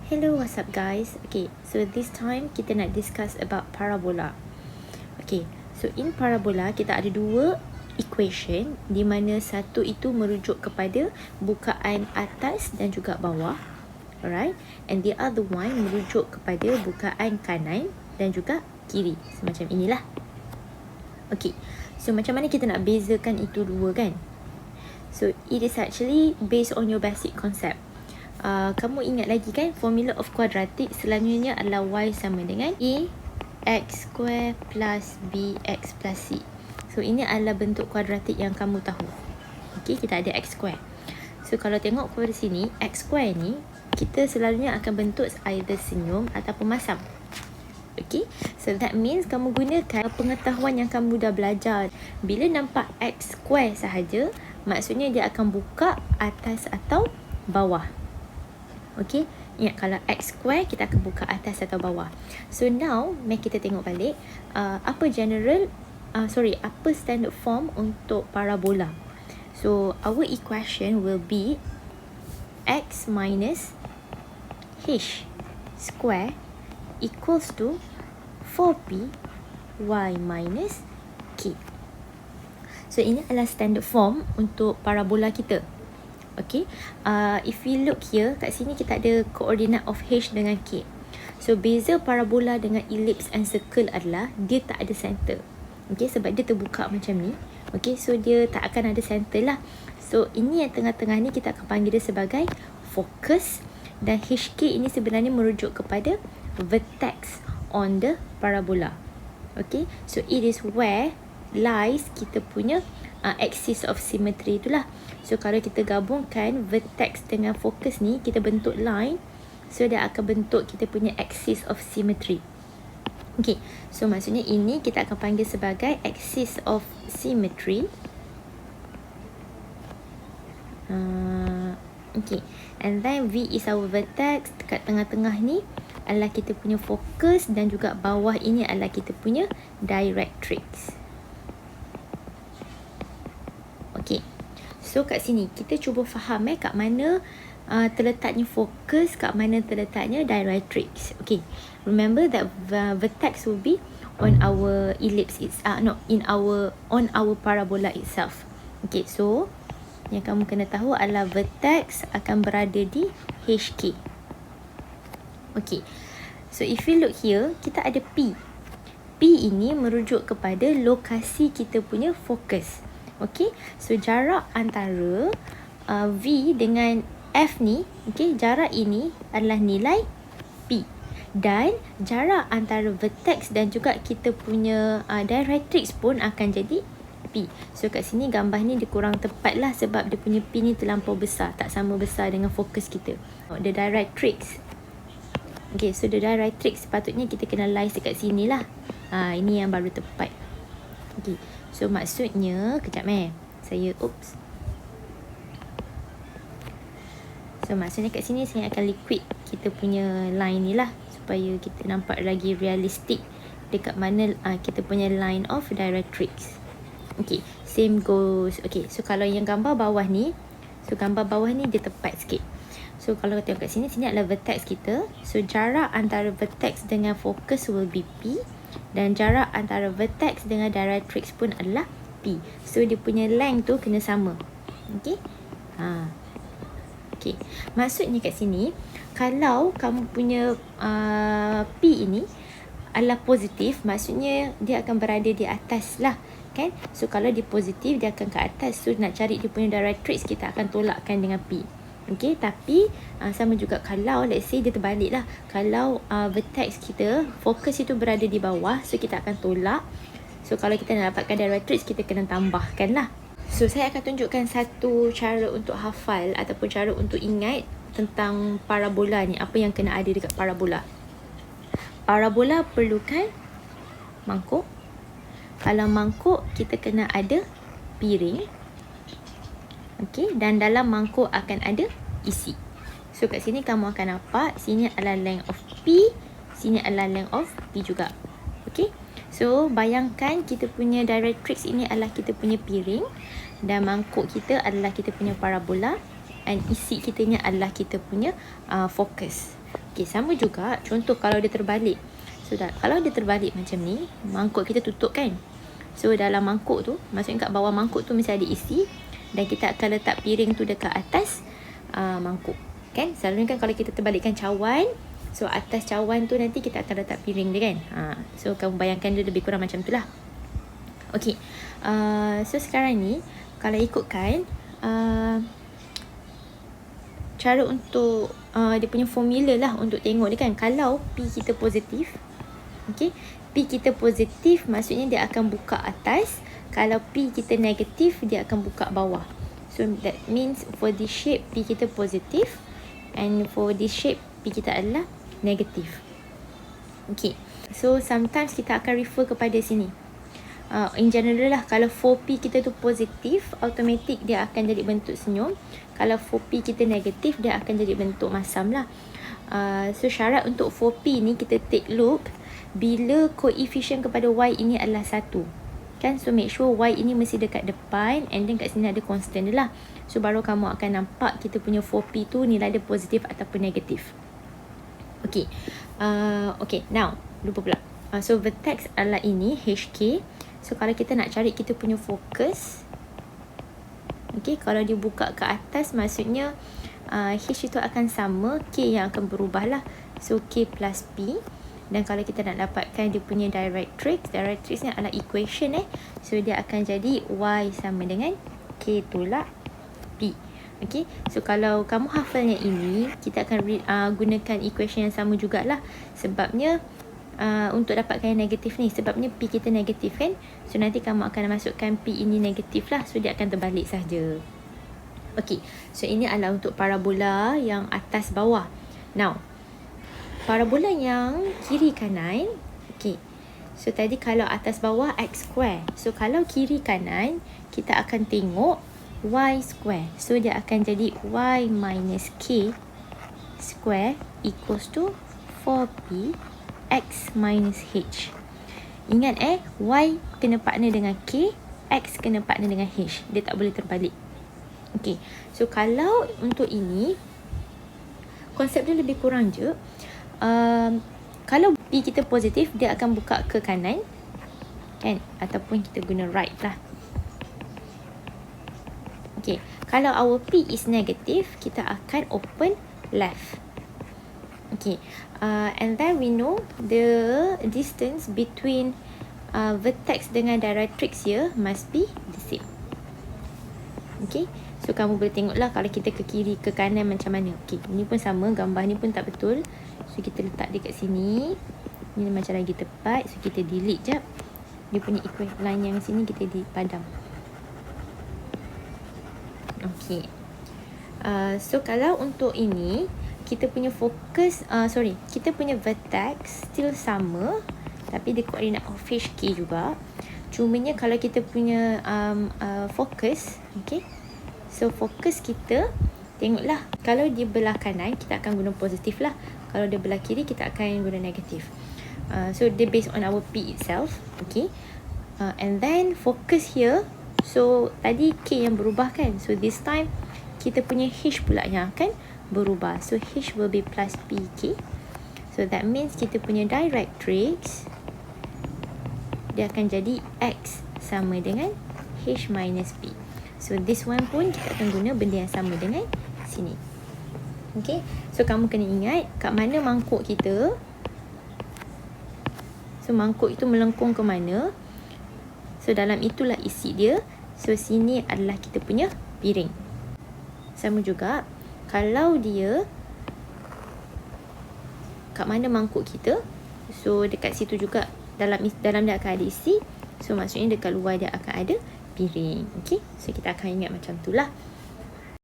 Hello, what's up guys? Okay, so this time kita nak discuss about parabola. Okay, so in parabola kita ada dua equation di mana satu itu merujuk kepada bukaan atas dan juga bawah. Alright, and the other one merujuk kepada bukaan kanan dan juga kiri. Semacam inilah. Okay, so macam mana kita nak bezakan itu dua kan? So it is actually based on your basic concept. Kamu ingat lagi kan formula of quadratic selanjutnya adalah y sama dengan a x square plus bx plus c. So ini adalah bentuk kuadratik yang kamu tahu. Okey, kita ada x square. So kalau tengok kepada sini, x square ni kita selalunya akan bentuk either senyum ataupun masam. Okey, so that means kamu gunakan pengetahuan yang kamu dah belajar. Bila nampak x square sahaja, maksudnya dia akan buka atas atau bawah. Okay, ingat kalau x square kita akan buka atas atau bawah. So now, mari kita tengok balik apa standard form untuk parabola. So our equation will be x minus h square equals to 4p y minus k. So ini adalah standard form untuk parabola kita. Okay, if we look here, kat sini kita ada koordinat of h dengan k. So beza parabola dengan ellipse and circle adalah dia tak ada center. Okay, sebab dia terbuka macam ni. Okay, so dia tak akan ada center lah. So ini yang tengah-tengah ni kita akan panggil dia sebagai focus. Dan hk ini sebenarnya merujuk kepada vertex on the parabola. Okay, so it is where lies kita punya axis of symmetry itulah. So kalau kita gabungkan vertex dengan fokus ni, kita bentuk line. So dia akan bentuk kita punya axis of symmetry. Okay, so maksudnya ini kita akan panggil sebagai axis of symmetry. Okay, and then V is our vertex. Dekat tengah-tengah ni adalah kita punya fokus, dan juga bawah ini adalah kita punya directrix. Okay, so kat sini kita cuba faham kat mana terletaknya fokus, kat mana terletaknya directrix. Okay, remember that vertex will be on our ellipse, on our parabola itself. Okay, so yang kamu kena tahu adalah vertex akan berada di HK. Okay, so if you look here, kita ada P. P ini merujuk kepada lokasi kita punya fokus. Okay, so jarak antara V dengan F ni, okay, jarak ini adalah nilai P. Dan jarak antara vertex dan juga kita punya directrix pun akan jadi P. So kat sini gambar ni dia kurang tepat lah, sebab dia punya P ni terlampau besar, tak sama besar dengan fokus kita. The directrix. Okay, so the directrix sepatutnya kita kena lies dekat sini lah. Ini yang baru tepat. Okay, so maksudnya, kejap So maksudnya kat sini saya akan liquid kita punya line ni lah, supaya kita nampak lagi realistik dekat mana kita punya line of directrix. Okay, same goes. Okay, so kalau yang gambar bawah ni, dia tepat sikit. So kalau tengok kat sini adalah vertex kita. So jarak antara vertex dengan fokus will be P, dan jarak antara vertex dengan directrix pun adalah P. So dia punya length tu kena sama. Okay, okay, maksudnya kat sini, kalau kamu punya P ini adalah positif, maksudnya dia akan berada di atas lah kan. So kalau dia positif, dia akan ke atas. So nak cari dia punya directrix, kita akan tolakkan dengan P. Okay, tapi sama juga kalau let's say dia terbalik lah. Kalau vertex kita, fokus itu berada di bawah, so kita akan tolak. So kalau kita nak dapatkan directrix, kita kena tambahkan lah. So saya akan tunjukkan satu cara untuk hafal ataupun cara untuk ingat tentang parabola ni, apa yang kena ada dekat parabola. Parabola perlukan mangkuk. Kalau mangkuk, kita kena ada piring. Okay, dan dalam mangkuk akan ada isi. So kat sini kamu akan nampak, sini adalah length of P, sini adalah length of P juga. Okay, so bayangkan kita punya directrix ini adalah kita punya piring, dan mangkuk kita adalah kita punya parabola, dan isi kitanya adalah kita punya fokus. Okay, sama juga contoh kalau dia terbalik. So kalau dia terbalik macam ni, mangkuk kita tutup kan. So dalam mangkuk tu, maksudnya kat bawah mangkuk tu mesti ada isi, dan kita akan letak piring tu dekat atas mangkuk kan. Selalunya kan kalau kita terbalikkan cawan, so atas cawan tu nanti kita akan letak piring dia kan. So kamu bayangkan dia lebih kurang macam tu lah. Okay, so sekarang ni kalau ikutkan cara untuk dia punya formula lah untuk tengok dia kan. Kalau P kita positif, okay, P kita positif maksudnya dia akan buka atas. Kalau P kita negatif, dia akan buka bawah. So that means for this shape P kita positif, and for this shape P kita adalah negatif. Okay, so sometimes kita akan refer kepada sini. In general lah, kalau 4P kita tu positif, automatic dia akan jadi bentuk senyum. Kalau 4P kita negatif, dia akan jadi bentuk masam lah. So syarat untuk 4P ni kita take look bila koefisien kepada Y ini adalah 1 kan. So make sure Y ini mesti dekat depan, and then kat sini ada constant dia lah. So baru kamu akan nampak kita punya 4P tu nilai dia positif ataupun negatif. Okay, okay, now lupa pula. So vertex adalah ini HK. So kalau kita nak cari kita punya fokus, okay, kalau dia buka ke atas maksudnya H itu akan sama, K yang akan berubah lah. So K plus P. Dan kalau kita nak dapatkan dia punya directrix ni adalah equation so dia akan jadi Y sama dengan K tolak P. Okay, so kalau kamu hafalnya ini, kita akan gunakan equation yang sama jugalah. Sebabnya untuk dapatkan yang negatif ni, sebabnya P kita negatif kan. So nanti kamu akan masukkan P ini negatif lah. So dia akan terbalik saja. Okay, so ini adalah untuk parabola yang atas bawah. Now parabola yang kiri kanan, okay, so tadi kalau atas bawah X square. So kalau kiri kanan, kita akan tengok Y square. So dia akan jadi Y minus K square equals to 4P X minus H. Ingat Y kena partner dengan K, X kena partner dengan H. Dia tak boleh terbalik. Okay, so kalau untuk ini, konsep dia lebih kurang je. Kalau P kita positif, dia akan buka ke kanan kan, ataupun kita guna right lah. Okay, kalau our P is negative, kita akan open left. Okay, and then we know the distance between vertex dengan directrix here must be the same. Okay, so kamu boleh tengok lah kalau kita ke kiri ke kanan macam mana. Okay, ni pun sama, gambar ni pun tak betul. So kita letak dia kat sini. Ni macam lagi tepat. So kita delete jap. Dia punya line yang sini kita padam. Okay, so kalau untuk ini, kita punya fokus, kita punya vertex still sama, tapi dia koordinat of HK juga. Cumanya kalau kita punya fokus, okay, so fokus kita, tengoklah, kalau dia belah kanan, kita akan guna positif lah. Kalau dia belah kiri, kita akan guna negatif. So dia based on our P itself, okay. And then focus here, so tadi K yang berubah kan. So this time kita punya H pula yang akan berubah. So H will be plus PK. So that means kita punya directrix, dia akan jadi X sama dengan H minus P. So this one pun kita akan guna benda yang sama dengan sini. Okay, so kamu kena ingat kat mana mangkuk kita. So mangkuk itu melengkung ke mana, so dalam itulah isi dia. So sini adalah kita punya piring. Sama juga kalau dia kat mana mangkuk kita, so dekat situ juga dalam dia akan ada isi. So maksudnya dekat luar dia akan ada piring. Okay, so kita akan ingat macam tu lah.